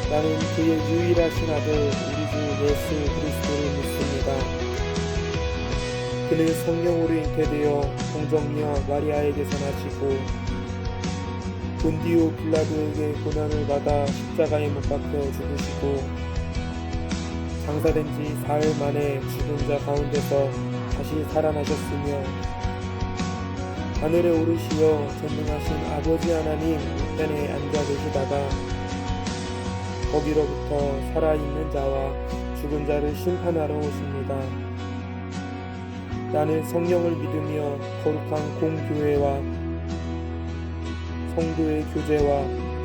나는 그의 유일하신 아들 우리 주 예수 그리스도를 믿습니다. 그는 성령으로 잉태되어 동정녀 마리아에게서 나시고 본디오 빌라도에게 고난을 받아 십자가에 못 박혀 죽으시고 장사된 지 사흘 만에 죽은 자 가운데서 다시 살아나셨으며 하늘에 오르시어 전능하신 아버지 하나님 우편에 앉아 계시다가 거기로부터 살아있는 자와 죽은 자를 심판하러 오십니다. 나는 성령을 믿으며 거룩한 공교회와 성도의 교제와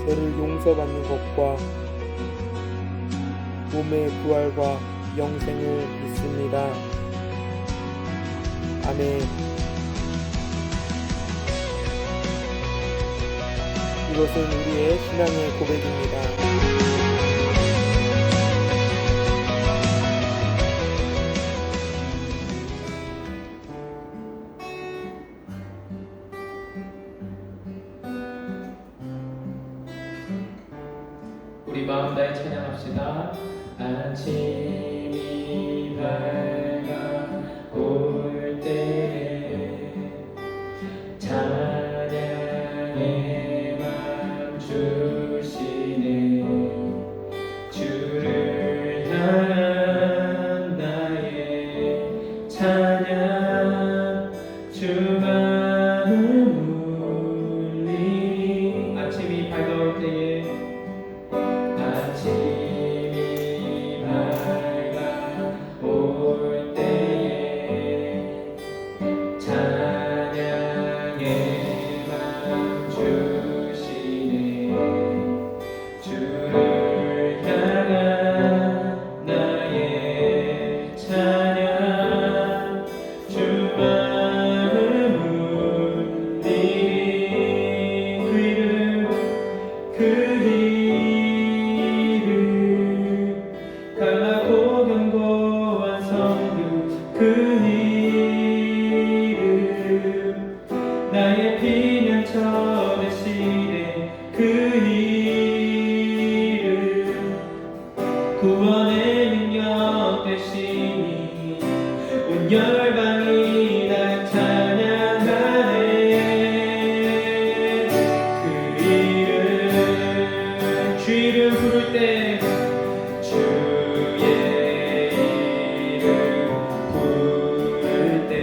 죄를 용서받는 것과 몸의 부활과 영생을 믿습니다. 아멘. 이것은 우리의 신앙의 고백입니다. 우리 마음 다해 찬양합시다. 아침이 밝아올 때 찬양의 맘 주시네. 주를 향한 나의 찬양 주만을 울리니. 아침이 밝아올 때에 아침이 밝아올 때에 찬양의 맘 주시네. 주를 향한 나의 찬양 주만을 울리니. 그 이름 강하고 견고한 성도 그 이름 나의 피난처 되시네. 그 이름 구원의 능력 되시니 온 열방이 다 찬양하네. 그 이름 주 이름 부를 때 주의 이름 부를 때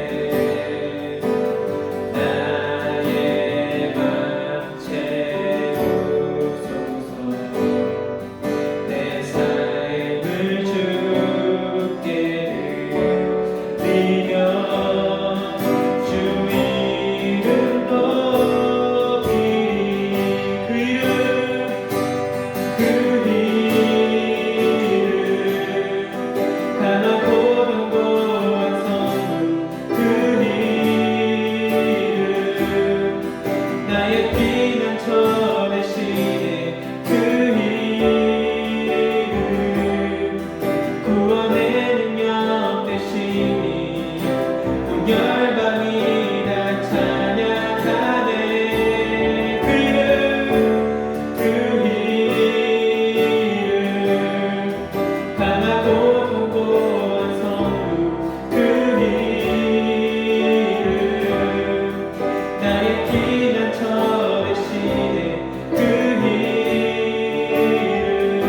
나의 맘 채우소서. 내 삶을 주께 드리며 주 이름 높이리. 그 이름 강하고 견고한 성도 그 이름 나의 피난처 되시네. 그 이름 구원의 능력 되시니 온 열방이 다 찬양하네. 그 이름 강하고 견고한 성도 그 이름 나의 피난처 되시네. 그 이름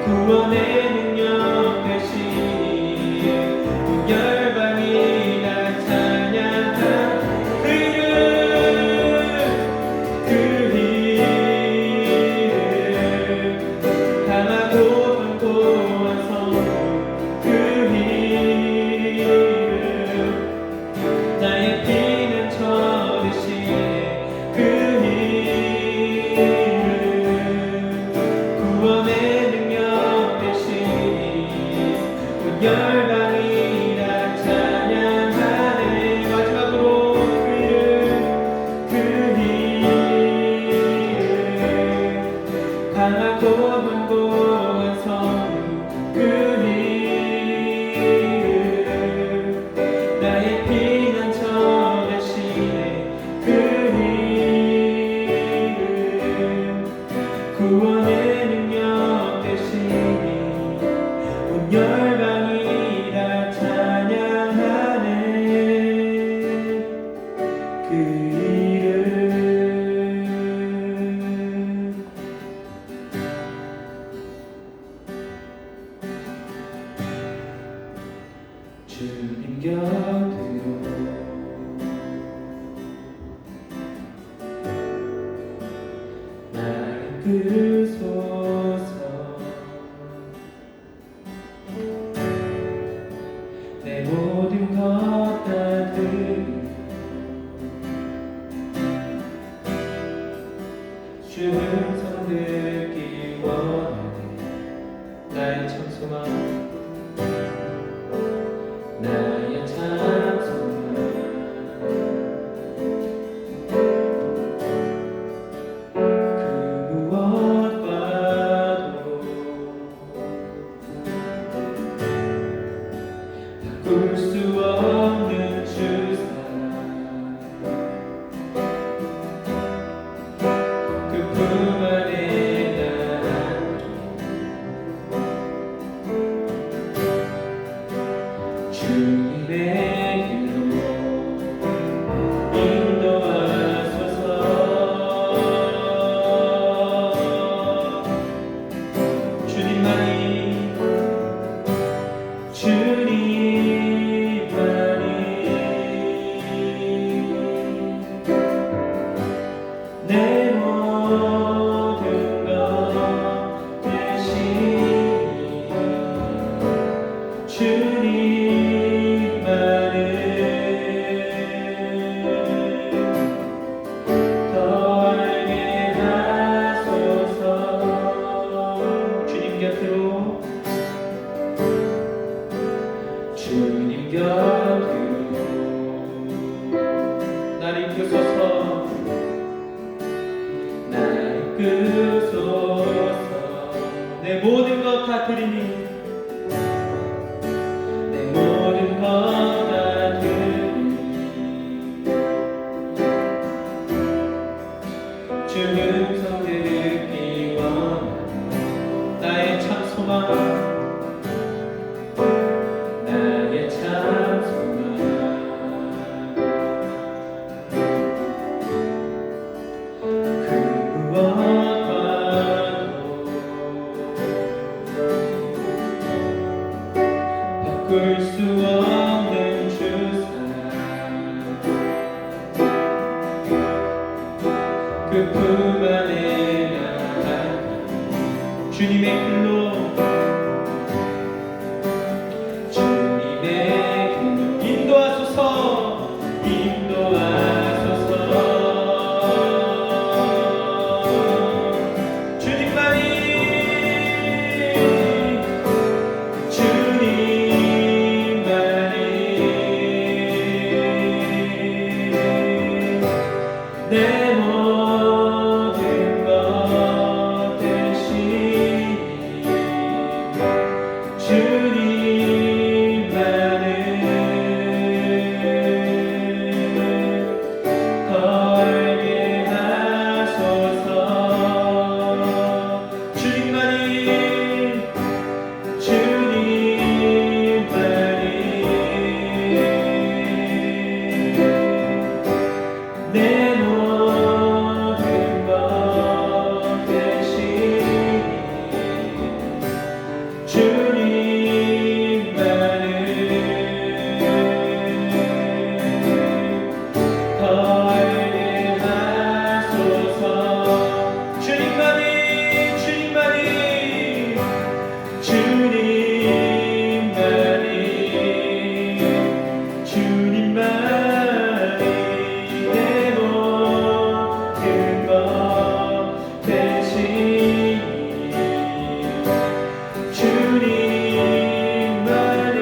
구원의 능력 되시니 온 열방이 다 찬양하네. 그 이름 강하고 견고한 성도 그 이름 나의 피난처 되시네. 그 이름 구원의 능력 되시니 온 열방이 다 찬양하네. 마지막으로 그 이름 강하고 견고한 성도 그 이름 나의 피난처 되시네. 그 이름 구원의 능력 곁으로 날 이끌소서. 내 모든 것 다 드리며 주 음성 듣기 원하네. 나의 참 소망, 나의 참 소망. 그 무엇과도 바꿀 수 없는 주 사랑, 그 품 안에 나 주님의 길로 인도하소서. 주님만이 내 모든 것 대신 주님만을 더 알게 하소서. 주님 곁으로, 주님 곁으로 나를 이끌소서. 나를 이끌소서. 내 모든 것 다 드리니, 내 모든 것 다 드리니 주 음성 듣기 원하네. 나의 참 소망, 나의 참 소망. 그 무엇과도 바꿀 수 없는 주 사랑, 그 품 안에 나 주님의 길로, 주님의 길로 인도하소서. 인도하소서. 주님만이, 주님만이 내 모든 것 대신 주님만을 더 알게 하소서. 주님만이, 내 모든 것 대신 주님만을 더 알게 하소서. 주님만이, 주님만이, 주님만이, 주님만이 내 모든 것 대신 주님만을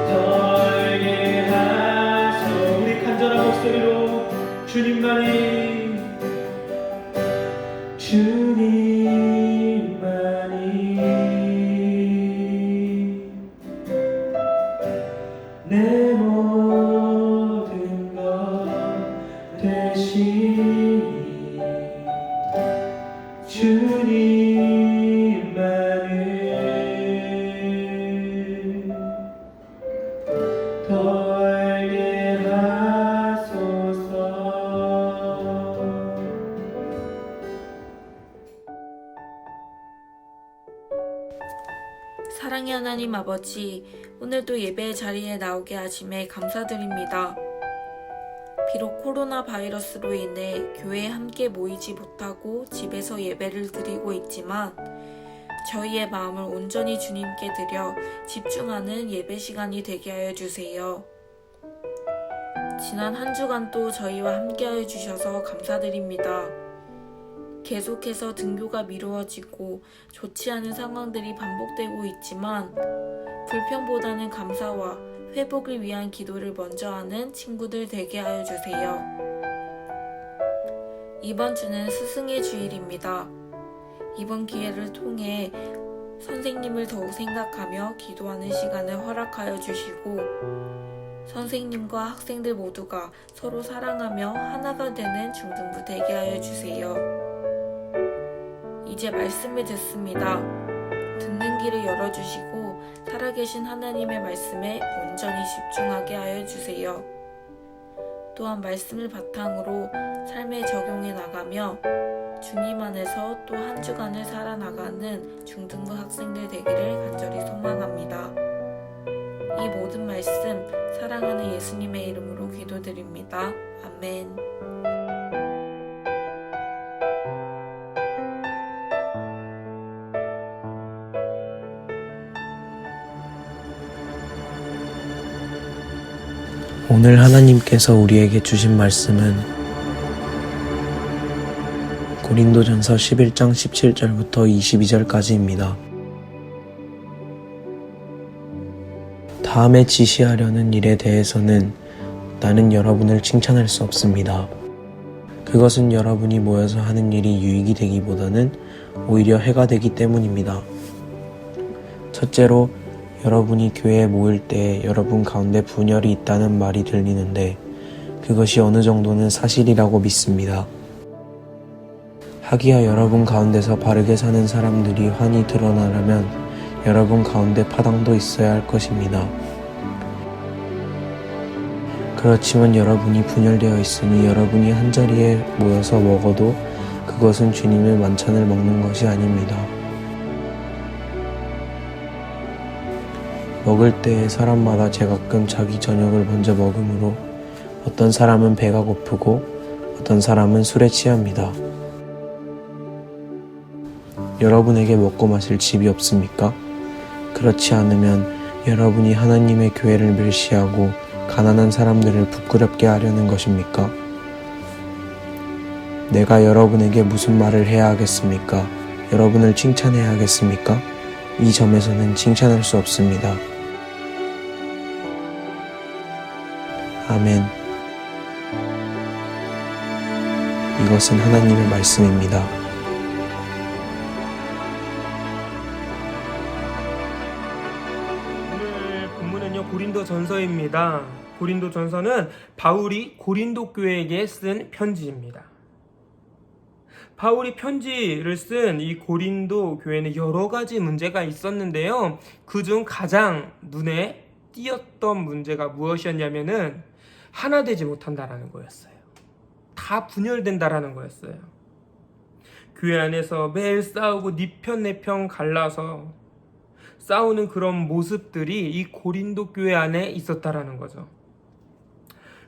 더 알게 하소. 우리 간절한 목소리로 주님만이, 주님만이 내 모든 것 대신 주님만을 더 알게 하소서. 사랑의 하나님 아버지, 오늘도 예배의 자리에 나오게 하심에 감사드립니다. 비록 코로나 바이러스로 인해 교회에 함께 모이지 못하고 집에서 예배를 드리고 있지만 저희의 마음을 온전히 주님께 드려 집중하는 예배 시간이 되게 하여 주세요. 지난 한 주간도 저희와 함께하여 주셔서 감사드립니다. 계속해서 등교가 미루어지고 좋지 않은 상황들이 반복되고 있지만 불평보다는 감사와 회복을 위한 기도를 먼저 하는 친구들 되게 하여 주세요. 이번 주는 스승의 주일입니다. 이번 기회를 통해 선생님을 더욱 생각하며 기도하는 시간을 허락하여 주시고 선생님과 학생들 모두가 서로 사랑하며 하나가 되는 중등부 되게 하여 주세요. 이제 말씀을 듣습니다. 듣는 길을 열어주시고 살아계신 하나님의 말씀에 온전히 집중하게 하여 주세요. 또한 말씀을 바탕으로 삶에 적용해 나가며 주님 안에서 또 한 주간을 살아나가는 중등부 학생들 되기를 간절히 소망합니다. 이 모든 말씀 사랑하는 예수님의 이름으로 기도드립니다. 아멘. 오늘 하나님께서 우리에게 주신 말씀은 고린도전서 11장 17절부터 22절까지입니다. 다음에 지시하려는 일에 대해서는 나는 여러분을 칭찬할 수 없습니다. 그것은 여러분이 모여서 하는 일이 유익이 되기보다는 오히려 해가 되기 때문입니다. 첫째로 여러분이 교회에 모일 때 여러분 가운데 분열이 있다는 말이 들리는데 그것이 어느 정도는 사실이라고 믿습니다. 하기야 여러분 가운데서 바르게 사는 사람들이 환히 드러나려면 여러분 가운데 파당도 있어야 할 것입니다. 그렇지만 여러분이 분열되어 있으니 여러분이 한자리에 모여서 먹어도 그것은 주님의 만찬을 먹는 것이 아닙니다. 먹을 때 사람마다 제각각 자기 저녁을 먼저 먹으므로 어떤 사람은 배가 고프고 어떤 사람은 술에 취합니다. 여러분에게 먹고 마실 집이 없습니까? 그렇지 않으면 여러분이 하나님의 교회를 멸시하고 가난한 사람들을 부끄럽게 하려는 것입니까? 내가 여러분에게 무슨 말을 해야 하겠습니까? 여러분을 칭찬해야 하겠습니까? 이 점에서는 칭찬할 수 없습니다. 아멘. 이것은 하나님의 말씀입니다. 오늘 본문은요 고린도전서입니다. 고린도전서는 바울이 고린도 교회에게 쓴 편지입니다. 바울이 편지를 쓴 이 고린도 교회는 여러 가지 문제가 있었는데요. 그중 가장 눈에 띄었던 문제가 무엇이었냐면은 하나 되지 못한다라는 거였어요. 다 분열된다라는 거였어요. 교회 안에서 매일 싸우고 네 편 내 편 갈라서 싸우는 그런 모습들이 이 고린도 교회 안에 있었다라는 거죠.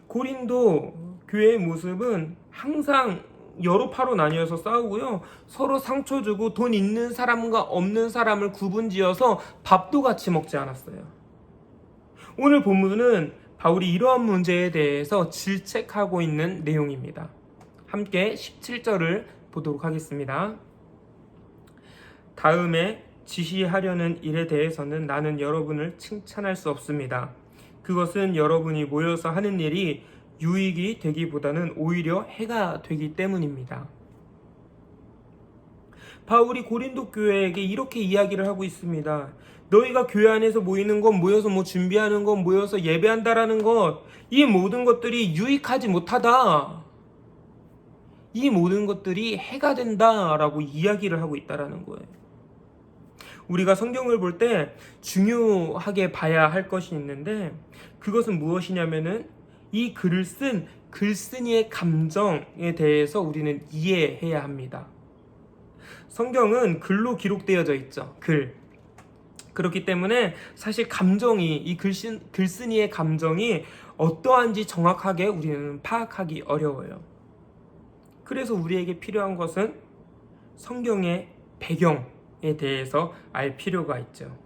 고린도 교회의 모습은 항상 여러 파로 나뉘어서 싸우고요. 서로 상처 주고 돈 있는 사람과 없는 사람을 구분지어서 밥도 같이 먹지 않았어요. 오늘 본문은 바울이 이러한 문제에 대해서 질책하고 있는 내용입니다. 함께 17절을 보도록 하겠습니다. 다음에 지시하려는 일에 대해서는 나는 여러분을 칭찬할 수 없습니다. 그것은 여러분이 모여서 하는 일이 유익이 되기보다는 오히려 해가 되기 때문입니다. 바울이 고린도 교회에게 이렇게 이야기를 하고 있습니다. 너희가 교회 안에서 모이는 것, 모여서 준비하는 것, 모여서 예배한다라는 것, 이 모든 것들이 유익하지 못하다. 이 모든 것들이 해가 된다라고 이야기를 하고 있다라는 거예요. 우리가 성경을 볼 때 중요하게 봐야 할 것이 있는데 그것은 무엇이냐면은 이 글을 쓴 글쓴이의 감정에 대해서 우리는 이해해야 합니다. 성경은 글로 기록되어져 있죠. 글. 그렇기 때문에 사실 감정이, 이 글쓴이의 감정이 어떠한지 정확하게 우리는 파악하기 어려워요. 그래서 우리에게 필요한 것은 성경의 배경에 대해서 알 필요가 있죠.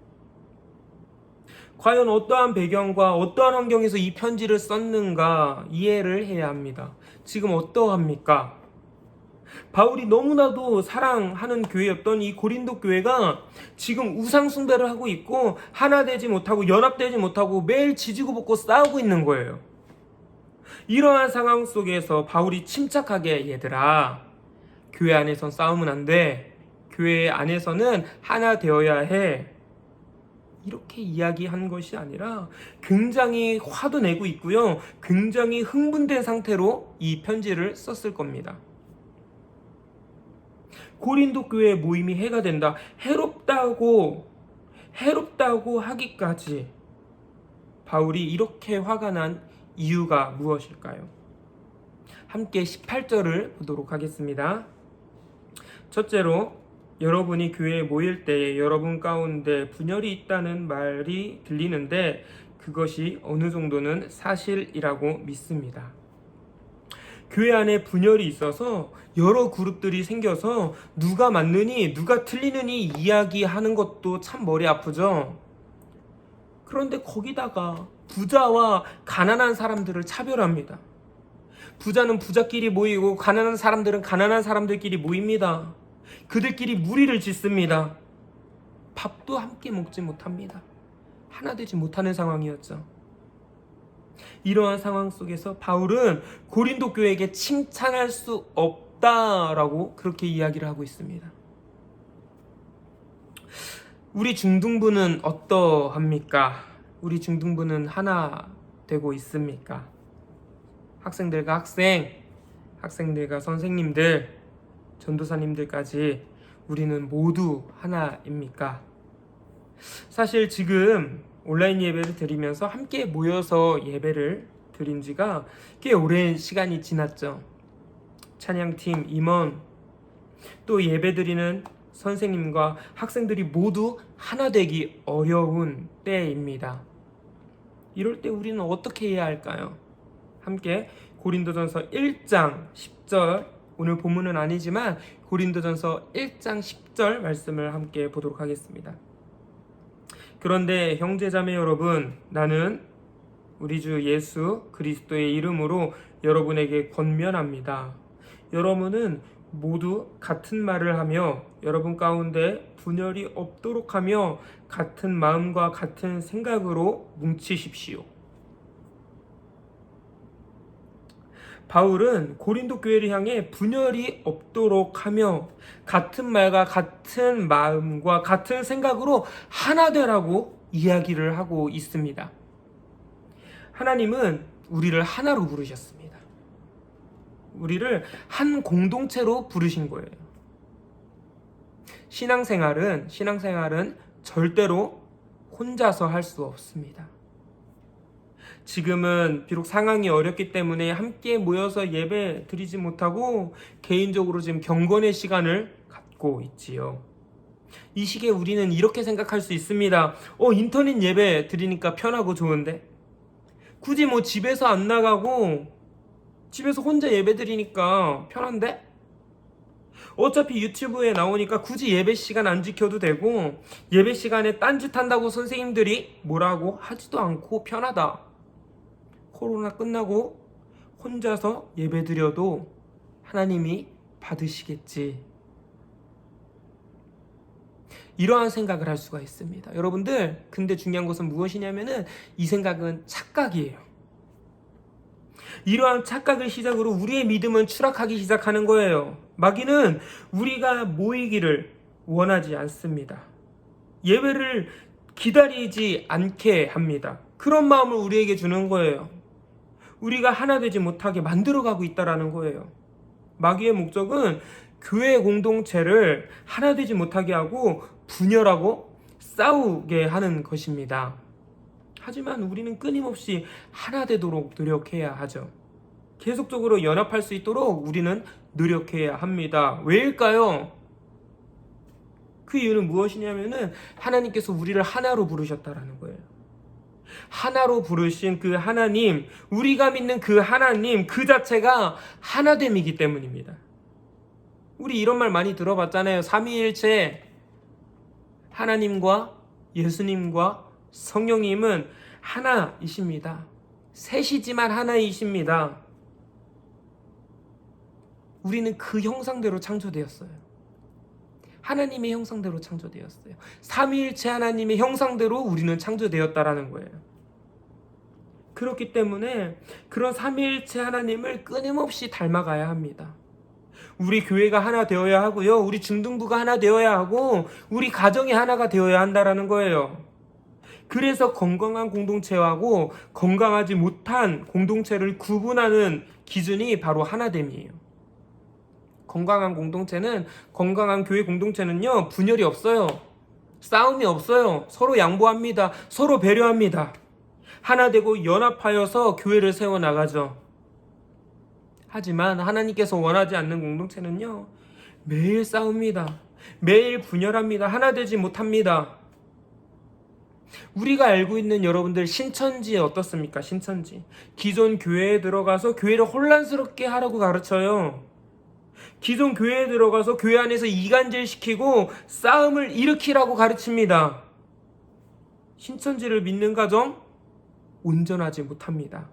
과연 어떠한 배경과 어떠한 환경에서 이 편지를 썼는가 이해를 해야 합니다. 지금 어떠합니까? 바울이 너무나도 사랑하는 교회였던 이 고린도 교회가 지금 우상 숭배를 하고 있고 하나 되지 못하고 연합되지 못하고 매일 지지고 볶고 싸우고 있는 거예요. 이러한 상황 속에서 바울이 침착하게 얘들아, 교회 안에선 싸우면 안 돼. 교회 안에서는 하나 되어야 해. 이렇게 이야기한 것이 아니라 굉장히 화도 내고 있고요. 굉장히 흥분된 상태로 이 편지를 썼을 겁니다. 고린도 교회 모임이 해가 된다. 해롭다고 하기까지 바울이 이렇게 화가 난 이유가 무엇일까요? 함께 18절을 보도록 하겠습니다. 첫째로, 여러분이 교회에 모일 때에 여러분 가운데 분열이 있다는 말이 들리는데 그것이 어느 정도는 사실이라고 믿습니다. 교회 안에 분열이 있어서 여러 그룹들이 생겨서 누가 맞느니 누가 틀리느니 이야기하는 것도 참 머리 아프죠. 그런데 거기다가 부자와 가난한 사람들을 차별합니다. 부자는 부자끼리 모이고 가난한 사람들은 가난한 사람들끼리 모입니다. 그들끼리 무리를 짓습니다. 밥도 함께 먹지 못합니다. 하나 되지 못하는 상황이었죠. 이러한 상황 속에서 바울은 고린도 교회에게 칭찬할 수 없다라고 그렇게 이야기를 하고 있습니다. 우리 중등부는 어떠합니까? 우리 중등부는 하나 되고 있습니까? 학생들과 학생들과 선생님들, 전도사님들까지 우리는 모두 하나입니까? 사실 지금 온라인 예배를 드리면서 함께 모여서 예배를 드린 지가 꽤 오랜 시간이 지났죠. 찬양팀, 임원, 또 예배 드리는 선생님과 학생들이 모두 하나 되기 어려운 때입니다. 이럴 때 우리는 어떻게 해야 할까요? 함께 고린도전서 1장 10절, 오늘 본문은 아니지만 고린도전서 1장 10절 말씀을 함께 보도록 하겠습니다. 그런데 형제자매 여러분, 나는 우리 주 예수 그리스도의 이름으로 여러분에게 권면합니다. 여러분은 모두 같은 말을 하며 여러분 가운데 분열이 없도록 하며 같은 마음과 같은 생각으로 뭉치십시오. 바울은 고린도 교회를 향해 분열이 없도록 하며 같은 말과 같은 마음과 같은 생각으로 하나 되라고 이야기를 하고 있습니다. 하나님은 우리를 하나로 부르셨습니다. 우리를 한 공동체로 부르신 거예요. 신앙생활은 절대로 혼자서 할 수 없습니다. 지금은 비록 상황이 어렵기 때문에 함께 모여서 예배 드리지 못하고 개인적으로 지금 경건의 시간을 갖고 있지요. 이 시기에 우리는 이렇게 생각할 수 있습니다. 인터넷 예배 드리니까 편하고 좋은데, 굳이 집에서 안 나가고 집에서 혼자 예배 드리니까 편한데, 어차피 유튜브에 나오니까 굳이 예배 시간 안 지켜도 되고 예배 시간에 딴짓한다고 선생님들이 뭐라고 하지도 않고 편하다. 코로나 끝나고 혼자서 예배 드려도 하나님이 받으시겠지. 이러한 생각을 할 수가 있습니다. 여러분들, 근데 중요한 것은 무엇이냐면은 이 생각은 착각이에요. 이러한 착각을 시작으로 우리의 믿음은 추락하기 시작하는 거예요. 마귀는 우리가 모이기를 원하지 않습니다. 예배를 기다리지 않게 합니다. 그런 마음을 우리에게 주는 거예요. 우리가 하나 되지 못하게 만들어가고 있다는 거예요. 마귀의 목적은 교회 공동체를 하나 되지 못하게 하고 분열하고 싸우게 하는 것입니다. 하지만 우리는 끊임없이 하나 되도록 노력해야 하죠. 계속적으로 연합할 수 있도록 우리는 노력해야 합니다. 왜일까요? 그 이유는 무엇이냐면은 하나님께서 우리를 하나로 부르셨다라는 거예요. 하나로 부르신 그 하나님, 우리가 믿는 그 하나님 그 자체가 하나됨이기 때문입니다. 우리 이런 말 많이 들어봤잖아요. 삼위일체, 하나님과 예수님과 성령님은 하나이십니다. 셋이지만 하나이십니다. 우리는 그 형상대로 창조되었어요. 하나님의 형상대로 창조되었어요. 삼위일체 하나님의 형상대로 우리는 창조되었다라는 거예요. 그렇기 때문에 그런 삼위일체 하나님을 끊임없이 닮아가야 합니다. 우리 교회가 하나 되어야 하고요. 우리 중등부가 하나 되어야 하고 우리 가정이 하나가 되어야 한다라는 거예요. 그래서 건강한 공동체하고 건강하지 못한 공동체를 구분하는 기준이 바로 하나됨이에요. 건강한 공동체는, 건강한 교회 공동체는요, 분열이 없어요. 싸움이 없어요. 서로 양보합니다. 서로 배려합니다. 하나 되고 연합하여서 교회를 세워나가죠. 하지만 하나님께서 원하지 않는 공동체는요, 매일 싸웁니다. 매일 분열합니다. 하나 되지 못합니다. 우리가 알고 있는 여러분들 신천지 어떻습니까? 신천지. 기존 교회에 들어가서 교회를 혼란스럽게 하라고 가르쳐요. 기존 교회에 들어가서 교회 안에서 이간질시키고 싸움을 일으키라고 가르칩니다. 신천지를 믿는 가정 온전하지 못합니다.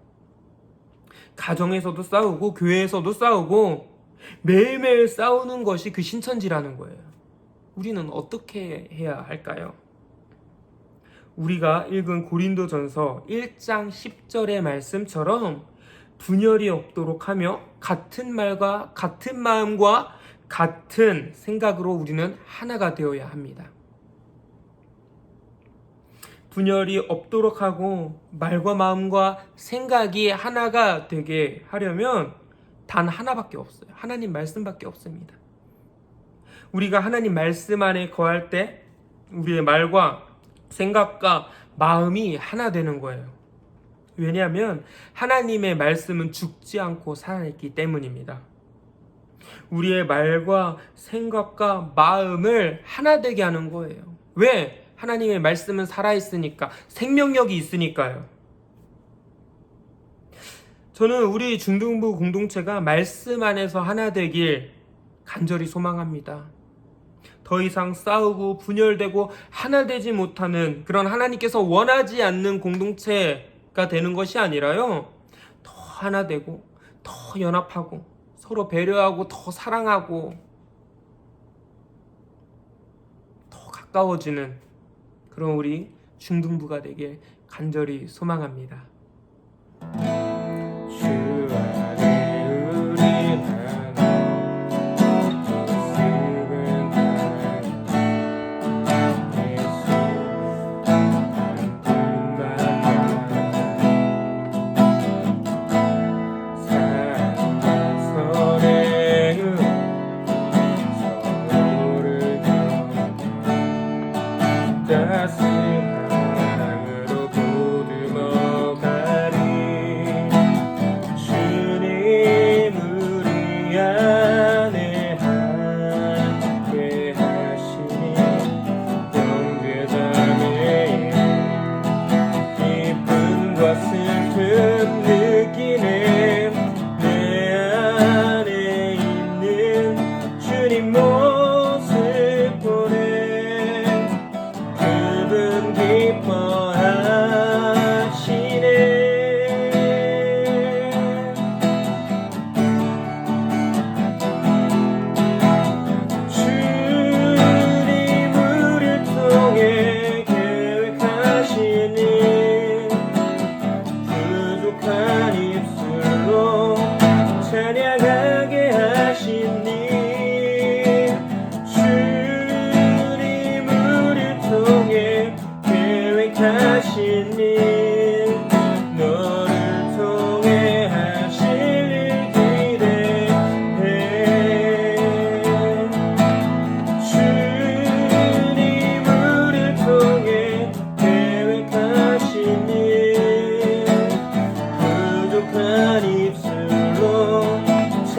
가정에서도 싸우고 교회에서도 싸우고 매일매일 싸우는 것이 그 신천지라는 거예요. 우리는 어떻게 해야 할까요? 우리가 읽은 고린도전서 1장 10절의 말씀처럼 분열이 없도록 하며 같은 말과 같은 마음과 같은 생각으로 우리는 하나가 되어야 합니다. 분열이 없도록 하고 말과 마음과 생각이 하나가 되게 하려면 단 하나밖에 없어요. 하나님 말씀밖에 없습니다. 우리가 하나님 말씀 안에 거할 때 우리의 말과 생각과 마음이 하나 되는 거예요. 왜냐하면 하나님의 말씀은 죽지 않고 살아있기 때문입니다. 우리의 말과 생각과 마음을 하나 되게 하는 거예요. 왜? 하나님의 말씀은 살아있으니까, 생명력이 있으니까요. 저는 우리 중등부 공동체가 말씀 안에서 하나 되길 간절히 소망합니다. 더 이상 싸우고 분열되고 하나 되지 못하는 그런 하나님께서 원하지 않는 공동체가 되는 것이 아니라요, 더 하나 되고 더 연합하고 서로 배려하고 더 사랑하고 더 가까워지는 그런 우리 중등부가 되길 간절히 소망합니다.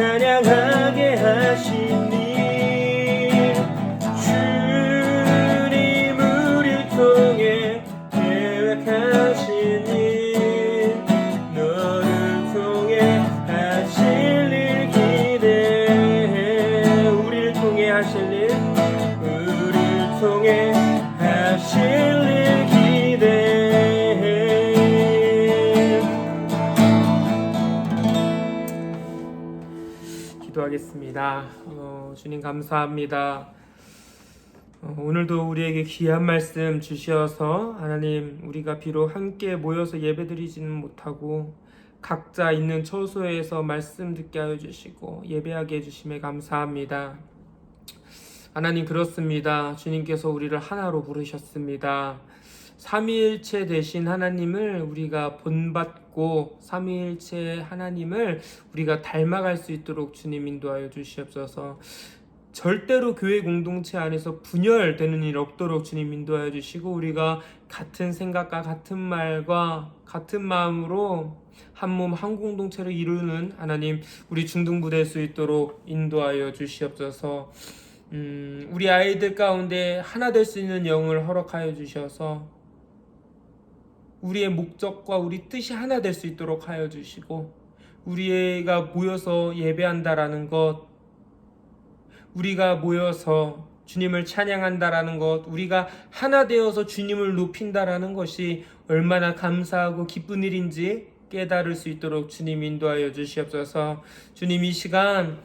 찬양하게 하시니 기도하겠습니다. 주님 감사합니다. 오늘도 우리에게 귀한 말씀 주셔서 하나님, 우리가 비록 함께 모여서 예배드리지는 못하고 각자 있는 처소에서 말씀 듣게 하여 주시고 예배하게 해주심에 감사합니다. 하나님, 그렇습니다. 주님께서 우리를 하나로 부르셨습니다. 삼위일체 되신 하나님을 우리가 본받고 삼위일체 하나님을 우리가 닮아갈 수 있도록 주님 인도하여 주시옵소서. 절대로 교회 공동체 안에서 분열되는 일 없도록 주님 인도하여 주시고, 우리가 같은 생각과 같은 말과 같은 마음으로 한 몸 한 공동체를 이루는 하나님, 우리 중등부 될 수 있도록 인도하여 주시옵소서. 우리 아이들 가운데 하나 될 수 있는 영을 허락하여 주셔서 우리의 목적과 우리 뜻이 하나 될 수 있도록 하여 주시고, 우리가 모여서 예배한다라는 것, 우리가 모여서 주님을 찬양한다라는 것, 우리가 하나 되어서 주님을 높인다라는 것이 얼마나 감사하고 기쁜 일인지 깨달을 수 있도록 주님 인도하여 주시옵소서. 주님, 이 시간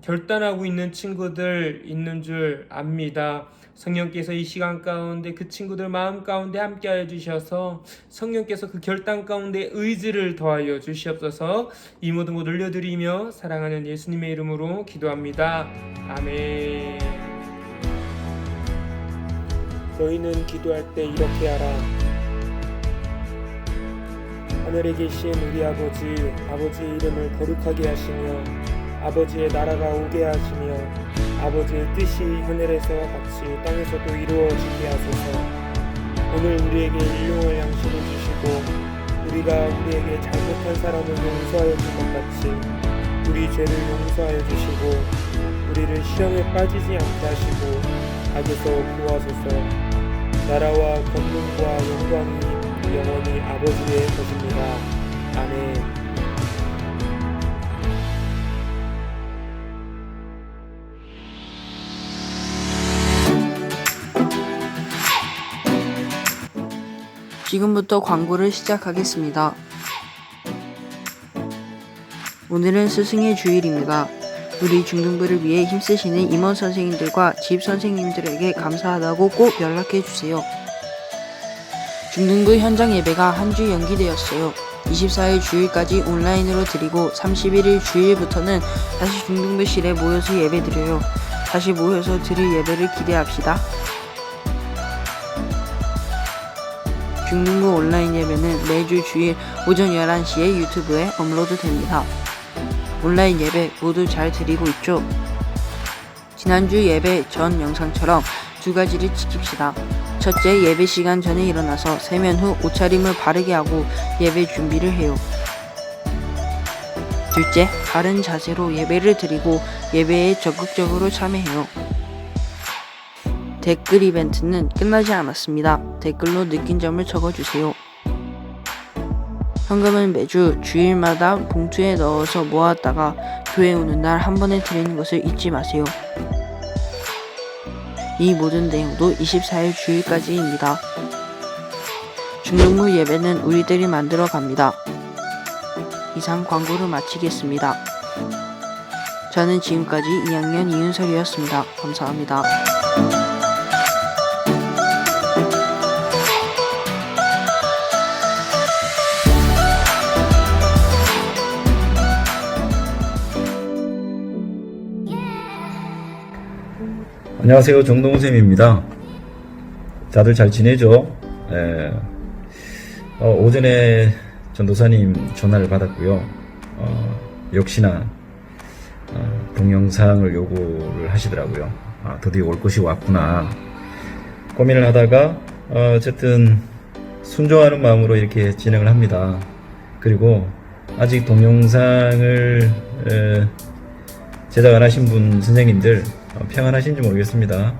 결단하고 있는 친구들 있는 줄 압니다. 성령께서 이 시간 가운데 그 친구들 마음 가운데 함께하여 주셔서 성령께서 그 결단 가운데 의지를 더하여 주시옵소서. 이 모든 것 올려드리며 사랑하는 예수님의 이름으로 기도합니다. 아멘. 너희는 기도할 때 이렇게 하라. 하늘에 계신 우리 아버지의 이름을 거룩하게 하시며 아버지의 나라가 오게 하시며 아버지의 뜻이 하늘에서 같이 땅에서도 이루어지게 하소서. 오늘 우리에게 일용할 양식을 주시고 우리가 우리에게 잘못한 사람을 용서하여 준 것 같이 우리 죄를 용서하여 주시고 우리를 시험에 빠지지 않게 하시고 악에서 구하소서. 나라와 권능과 영광이 영원히 아버지의 것입니다. 아멘. 지금부터 광고를 시작하겠습니다. 오늘은 스승의 주일입니다. 우리 중등부를 위해 힘쓰시는 임원 선생님들과 집 선생님들에게 감사하다고 꼭 연락해주세요. 중등부 현장 예배가 한 주 연기되었어요. 24일 주일까지 온라인으로 드리고 31일 주일부터는 다시 중등부실에 모여서 예배드려요. 다시 모여서 드릴 예배를 기대합시다. 중등부 온라인 예배는 매주 주일 오전 11시에 유튜브에 업로드됩니다. 온라인 예배 모두 잘 드리고 있죠? 지난주 예배 전 영상처럼 두 가지를 지킵시다. 첫째, 예배 시간 전에 일어나서 세면 후 옷차림을 바르게 하고 예배 준비를 해요. 둘째, 바른 자세로 예배를 드리고 예배에 적극적으로 참여해요. 댓글 이벤트는 끝나지 않았습니다. 댓글로 느낀 점을 적어주세요. 현금은 매주 주일마다 봉투에 넣어서 모았다가 교회 오는 날 한 번에 드리는 것을 잊지 마세요. 이 모든 내용도 24일 주일까지입니다. 중등부 예배는 우리들이 만들어 갑니다. 이상 광고를 마치겠습니다. 저는 지금까지 2학년 이은설이었습니다. 감사합니다. 안녕하세요. 정동쌤입니다. 다들 잘 지내죠? 오전에 전도사님 전화를 받았고요. 역시나 동영상을 요구를 하시더라고요. 드디어 올 것이 왔구나. 고민을 하다가 어쨌든 순종하는 마음으로 이렇게 진행을 합니다. 그리고 아직 동영상을 제작 안 하신 분 선생님들 평안하신지 모르겠습니다.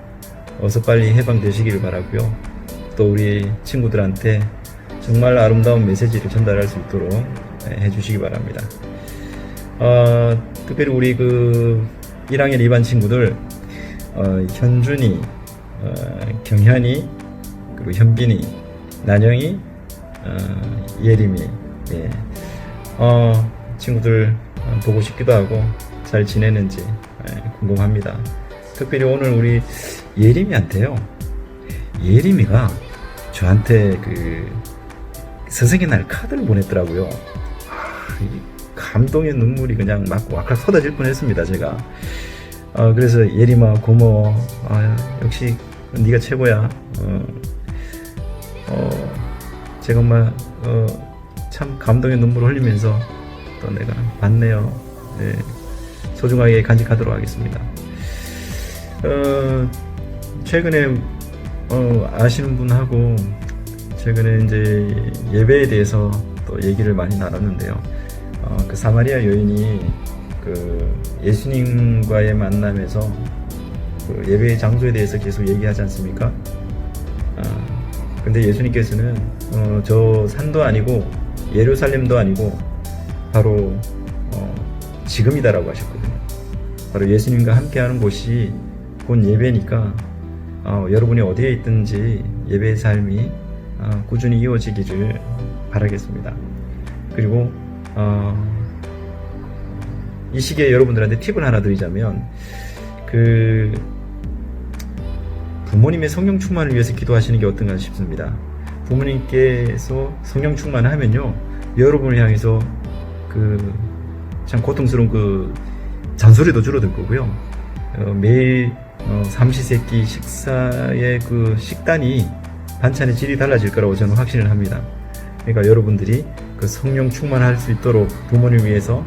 어서 빨리 해방되시기를 바라고요. 또 우리 친구들한테 정말 아름다운 메시지를 전달할 수 있도록 해주시기 바랍니다. 특별히 우리 1학년 2반 친구들 현준이, 경현이, 그리고 현빈이, 난영이, 예림이, 친구들 보고 싶기도 하고 잘 지내는지 궁금합니다. 특별히 오늘 우리 예림이한테요. 예림이가 저한테 그 스승의 날 카드를 보냈더라고요. 이 감동의 눈물이 그냥 막 와클 쏟아질 뻔했습니다. 제가. 그래서 예림아 고마워. 역시 네가 최고야. 제가 정말 참 감동의 눈물을 흘리면서 또 내가 받네요. 네, 소중하게 간직하도록 하겠습니다. 최근에 아시는 분하고 최근에 이제 예배에 대해서 또 얘기를 많이 나눴는데요. 그 사마리아 여인이 그 예수님과의 만남에서 그 예배의 장소에 대해서 계속 얘기하지 않습니까? 근데 예수님께서는 저 산도 아니고 예루살렘도 아니고 바로 지금이다라고 하셨거든요. 바로 예수님과 함께하는 곳이 곧 예배니까 여러분이 어디에 있든지 예배의 삶이 꾸준히 이어지기를 바라겠습니다. 그리고 이 시기에 여러분들한테 팁을 하나 드리자면 그 부모님의 성령 충만을 위해서 기도하시는 게 어떤가 싶습니다. 부모님께서 성령 충만을 하면요, 여러분을 향해서 그 참 고통스러운 그 잔소리도 줄어들 거고요. 매일 삼시세끼 식사의 그 식단이 반찬의 질이 달라질 거라고 저는 확신을 합니다. 그러니까 여러분들이 그 성령 충만할 수 있도록 부모님 위해서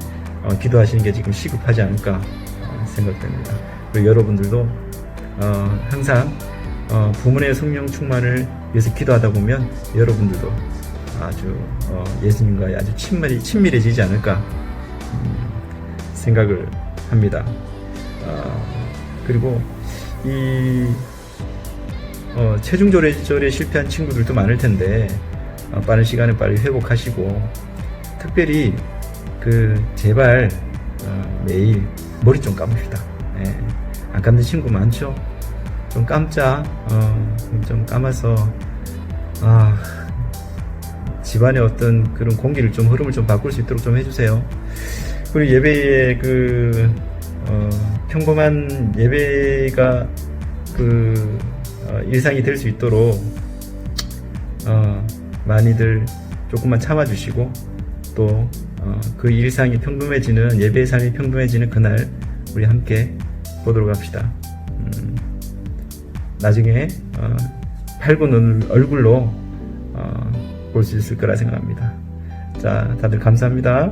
기도하시는 게 지금 시급하지 않을까 생각됩니다. 그리고 여러분들도 항상 부모님의 성령 충만을 위해서 기도하다 보면 여러분들도 아주 예수님과 아주 친밀해지지 않을까 생각을 합니다. 그리고 이 체중 조절에 실패한 친구들도 많을 텐데 빠른 시간에 빨리 회복하시고, 특별히 그 제발 매일 머리 좀 감읍시다. 안 감는 친구 많죠? 좀 감자. 좀 감아서 집안의 어떤 그런 공기를 좀 흐름을 좀 바꿀 수 있도록 좀 해주세요. 그리고 예배의 그 평범한 예배가 그 일상이 될 수 있도록 많이들 조금만 참아주시고, 또 그 일상이 평범해지는, 예배의 삶이 평범해지는 그날 우리 함께 보도록 합시다. 나중에 밝은 얼굴로 볼 수 있을 거라 생각합니다. 자, 다들 감사합니다.